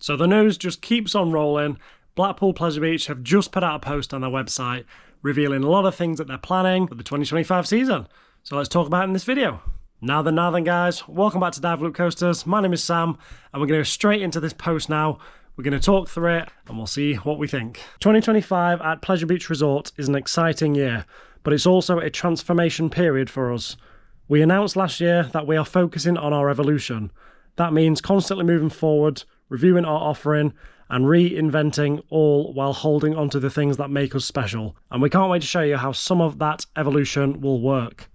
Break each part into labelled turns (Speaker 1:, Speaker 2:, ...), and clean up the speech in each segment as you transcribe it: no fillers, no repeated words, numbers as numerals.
Speaker 1: So the news just keeps on rolling. Blackpool Pleasure Beach have just put out a post on their website revealing a lot of things that they're planning for the 2025 season. So let's talk about it in this video. Now then guys, welcome back to Dive Loop Coasters. My name is Sam and we're going to go straight into this post now. We're going to talk through it and we'll see what we think. 2025 at Pleasure Beach Resort is an exciting year, but it's also a transformation period for us. We announced last year that we are focusing on our evolution. That means constantly moving forward, reviewing our offering, and reinventing, all while holding onto the things that make us special. And we can't wait to show you how some of that evolution will work.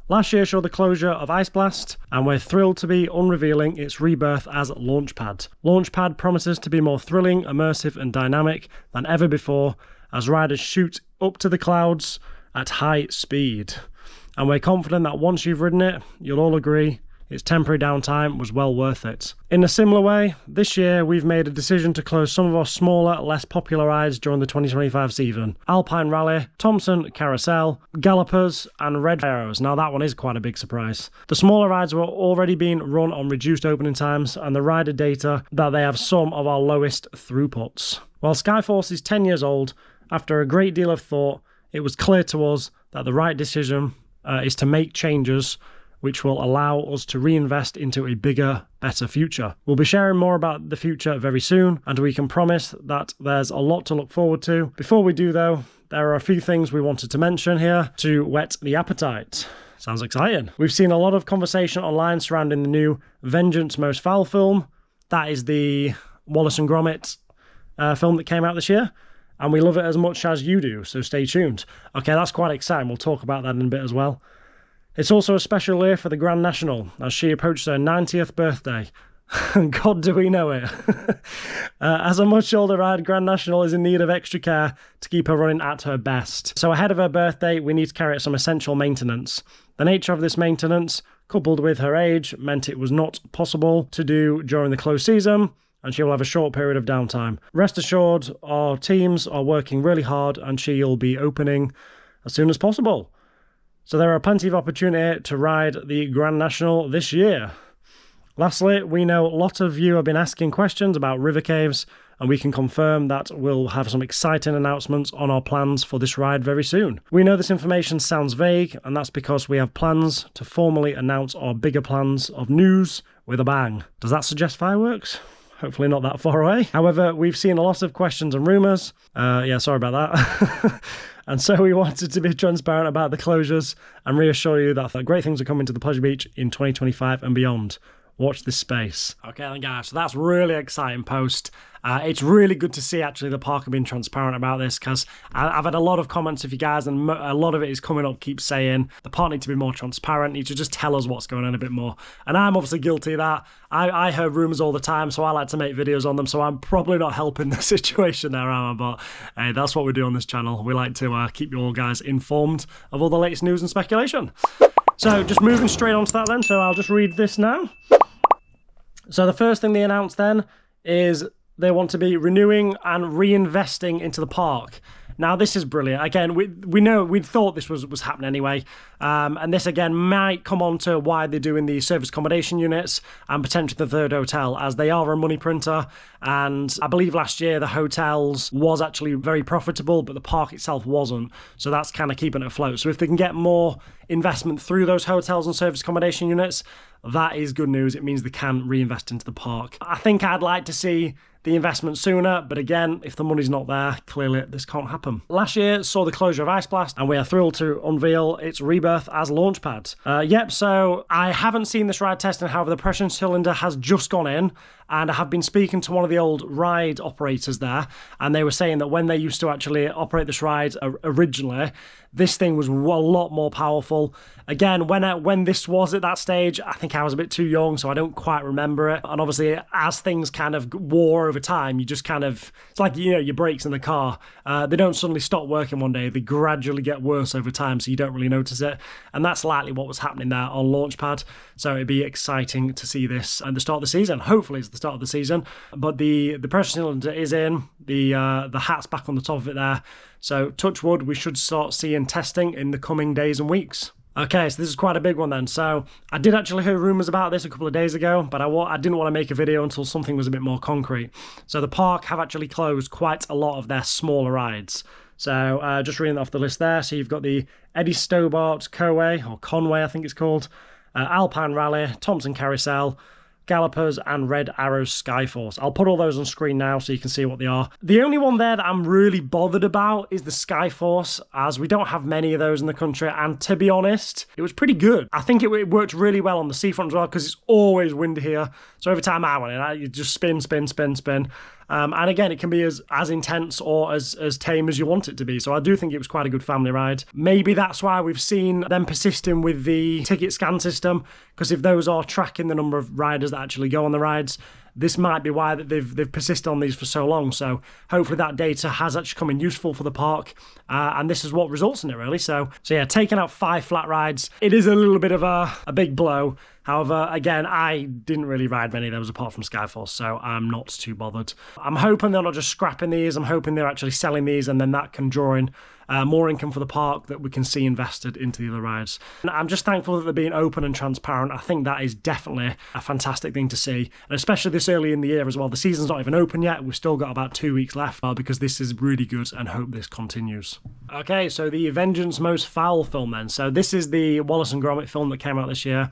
Speaker 1: Last year showed the closure of Ice Blast, and we're thrilled to be unrevealing its rebirth as Launchpad. Launchpad promises to be more thrilling, immersive, and dynamic than ever before as riders shoot up to the clouds at high speed. And we're confident that once you've ridden it, you'll all agree its temporary downtime was well worth it. In a similar way, this year we've made a decision to close some of our smaller, less popular rides during the 2025 season. Alpine Rally, Thompson Carousel, Gallopers and Red Arrows. Now that one is quite a big surprise. The smaller rides were already being run on reduced opening times and the rider data that they have some of our lowest throughputs. While Skyforce is 10 years old, after a great deal of thought, it was clear to us that the right decision is to make changes which will allow us to reinvest into a bigger, better future. We'll be sharing more about the future very soon, and we can promise that there's a lot to look forward to. Before we do though, there are a few things we wanted to mention here to whet the appetite. Sounds exciting. We've seen a lot of conversation online surrounding the new Vengeance Most Foul film. That is the Wallace and Gromit film that came out this year. And we love it as much as you do, so stay tuned. Okay, that's quite exciting. We'll talk about that in a bit as well. It's also a special year for the Grand National as she approaches her 90th birthday. God, do we know it. As a much older ride, Grand National is in need of extra care to keep her running at her best. So ahead of her birthday, we need to carry out some essential maintenance. The nature of this maintenance, coupled with her age, meant it was not possible to do during the closed season, and she will have a short period of downtime. Rest assured, our teams are working really hard and she'll be opening as soon as possible. So there are plenty of opportunity to ride the Grand National this year. Lastly, we know a lot of you have been asking questions about river caves, and we can confirm that we'll have some exciting announcements on our plans for this ride very soon. We know this information sounds vague, and that's because we have plans to formally announce our bigger plans of news with a bang. Does that suggest fireworks? Hopefully not that far away. However, we've seen a lot of questions and rumours. Yeah, sorry about that. And so we wanted to be transparent about the closures and reassure you that great things are coming to the Pleasure Beach in 2025 and beyond. Watch this space. Okay then guys, so that's really exciting post. It's really good to see actually the park have been transparent about this, because I've had a lot of comments of you guys, and a lot of it is coming up, keep saying the park need to be more transparent, need to just tell us what's going on a bit more. And I'm obviously guilty of that. I heard rumours all the time, so I like to make videos on them, so I'm probably not helping the situation there, am I? But hey, that's what we do on this channel. We like to keep you all guys informed of all the latest news and speculation. So just moving straight on to that then, so I'll just read this now. So the first thing they announced then is they want to be renewing and reinvesting into the park. Now this is brilliant. Again, we know, we thought this was happening anyway. And this again might come on to why they're doing the service accommodation units and potentially the third hotel, as they are a money printer. And I believe last year the hotels was actually very profitable, but the park itself wasn't. So that's kind of keeping it afloat. So if they can get more investment through those hotels and service accommodation units, that is good news. It means they can reinvest into the park. I think I'd like to see the investment sooner, but again, if the money's not there, clearly this can't happen. Last year saw the closure of Ice Blast, and we are thrilled to unveil its rebirth as Launchpad. Yep, so I haven't seen this ride testing, however, the pressure cylinder has just gone in, and I have been speaking to one of the old ride operators there, and they were saying that when they used to actually operate this ride originally, this thing was a lot more powerful. Again, when this was at that stage, I think I was a bit too young, so I don't quite remember it. And obviously, as things kind of wore over time, you just kind of, it's like, you know, your brakes in the car. They don't suddenly stop working one day. They gradually get worse over time, so you don't really notice it. And that's likely what was happening there on Launchpad. So it'd be exciting to see this at the start of the season. Hopefully it's the start of the season. But the pressure cylinder is in, the hat's back on the top of it there. So touch wood, we should start seeing testing in the coming days and weeks. Okay, so this is quite a big one then. So I did actually hear rumours about this a couple of days ago, but I didn't want to make a video until something was a bit more concrete. So the park have actually closed quite a lot of their smaller rides. So just reading off the list there. So you've got the Eddie Stobart Conway, I think it's called, Alpine Rally, Thompson Carousel, Gallopers, and Red Arrow's Skyforce. I'll put all those on screen now so you can see what they are. The only one there that I'm really bothered about is the Skyforce, as we don't have many of those in the country, and to be honest, it was pretty good. I think it worked really well on the seafront as well, because it's always windy here, so every time I went in, you just spin. And again, it can be as intense or as tame as you want it to be. So I do think it was quite a good family ride. Maybe that's why we've seen them persisting with the ticket scan system, because if those are tracking the number of riders that actually go on the rides, this might be why that they've persisted on these for so long. So hopefully that data has actually come in useful for the park, and this is what results in it really. So yeah, taking out 5 flat rides, it is a little bit of a big blow. However, again, I didn't really ride many of those apart from Skyforce, so I'm not too bothered. I'm hoping they're not just scrapping these. I'm hoping they're actually selling these, and then that can draw in more income for the park that we can see invested into the other rides. And I'm just thankful that they're being open and transparent. I think that is definitely a fantastic thing to see, and especially this early in the year as well. The season's not even open yet. We've still got about 2 weeks left because this is really good, and hope this continues. Okay, so the Vengeance Most Foul film then. So this is the Wallace and Gromit film that came out this year.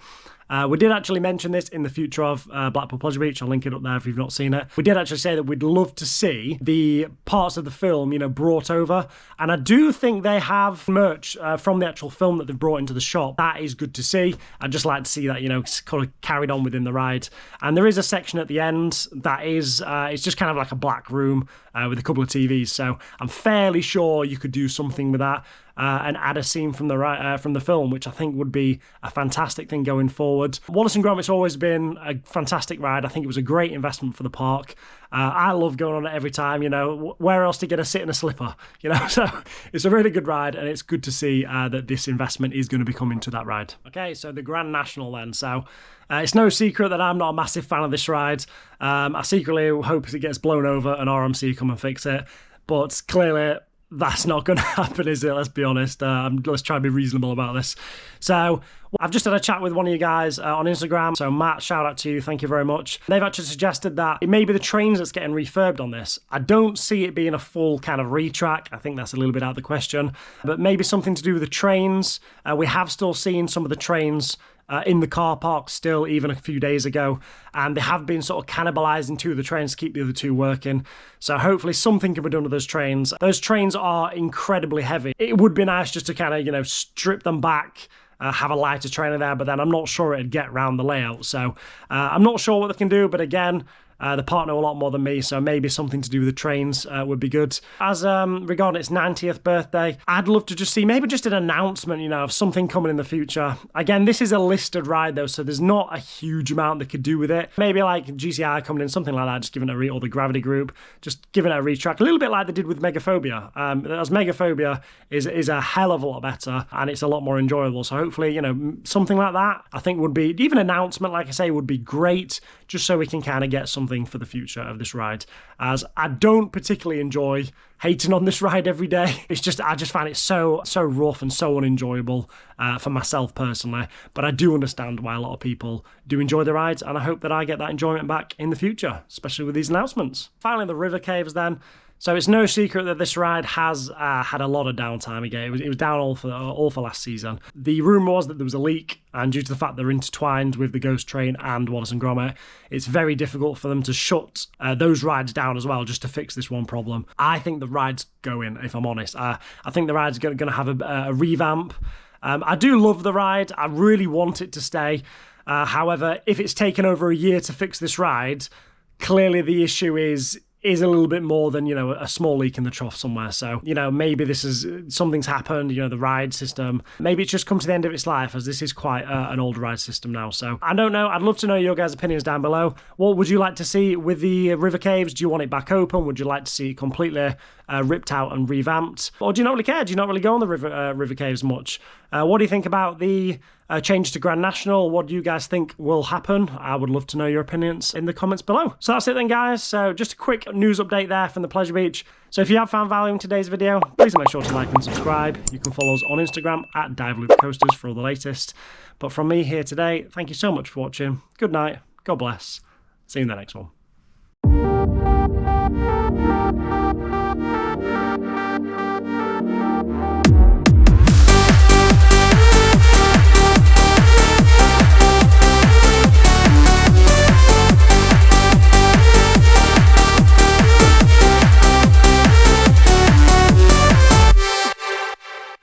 Speaker 1: We did actually mention this in the future of Blackpool Pleasure Beach. I'll link it up there if you've not seen it. We did actually say that we'd love to see the parts of the film, brought over. And I do think they have merch from the actual film that they've brought into the shop. That is good to see. I'd just like to see that, kind of carried on within the ride. And there is a section at the end that is, it's just kind of like a black room with a couple of TVs. So I'm fairly sure you could do something with that. And add a scene from the film, which I think would be a fantastic thing going forward. Wallace and Gromit's always been a fantastic ride. I think it was a great investment for the park. I love going on it every time, where else to get a sit in a slipper, so it's a really good ride, and it's good to see that this investment is going to be coming to that ride. Okay, so the Grand National then. So it's no secret that I'm not a massive fan of this ride. I secretly hope it gets blown over and RMC come and fix it, but clearly that's not going to happen, is it? Let's be honest. Let's try and be reasonable about this. So I've just had a chat with one of you guys on Instagram. So Matt, shout out to you. Thank you very much. They've actually suggested that it may be the trains that's getting refurbed on this. I don't see it being a full kind of retrack. I think that's a little bit out of the question. But maybe something to do with the trains. We have still seen some of the trains in the car park still, even a few days ago, and they have been sort of cannibalizing 2 of the trains to keep the other 2 working. So hopefully something can be done with those trains. Those trains are incredibly heavy. It would be nice just to kind of, strip them back, have a lighter train in there, but then I'm not sure it'd get round the layout. So I'm not sure what they can do, but again, the partner a lot more than me, so maybe something to do with the trains would be good. As regarding its 90th birthday, I'd love to just see maybe just an announcement, of something coming in the future. Again, this is a listed ride though, so there's not a huge amount they could do with it. Maybe like GCI coming in, something like that, just giving it or the Gravity Group, just giving it a retrack, a little bit like they did with Megaphobia. As Megaphobia is a hell of a lot better, and it's a lot more enjoyable. So hopefully, something like that, I think would be, even an announcement, like I say, would be great, just so we can kind of get something for the future of this ride, as I don't particularly enjoy hating on this ride every day. I just find it so rough and so unenjoyable for myself personally, but I do understand why a lot of people do enjoy the rides, and I hope that I get that enjoyment back in the future, especially with these announcements. Finally, the river caves then. So it's no secret that this ride has had a lot of downtime again. It was down all for last season. The rumour was that there was a leak, and due to the fact they're intertwined with the Ghost Train and Wallace and Gromit, it's very difficult for them to shut those rides down as well, just to fix this one problem. I think the ride's going, if I'm honest. I think the ride's going to have a revamp. I do love the ride. I really want it to stay. However, if it's taken over a year to fix this ride, clearly the issue is a little bit more than, a small leak in the trough somewhere. So, maybe something's happened, the ride system. Maybe it's just come to the end of its life, as this is quite an old ride system now. So, I don't know. I'd love to know your guys' opinions down below. What would you like to see with the river caves? Do you want it back open? Would you like to see it completely ripped out and revamped? Or do you not really care? Do you not really go on the river caves much? What do you think about the change to Grand National? What do you guys think will happen? I would love to know your opinions in the comments below. So that's it then, guys. So just a quick news update there from the Pleasure Beach. So if you have found value in today's video, please make sure to like and subscribe. You can follow us on Instagram at DiveLoopCoasters for all the latest. But from me here today, thank you so much for watching. Good night. God bless. See you in the next one.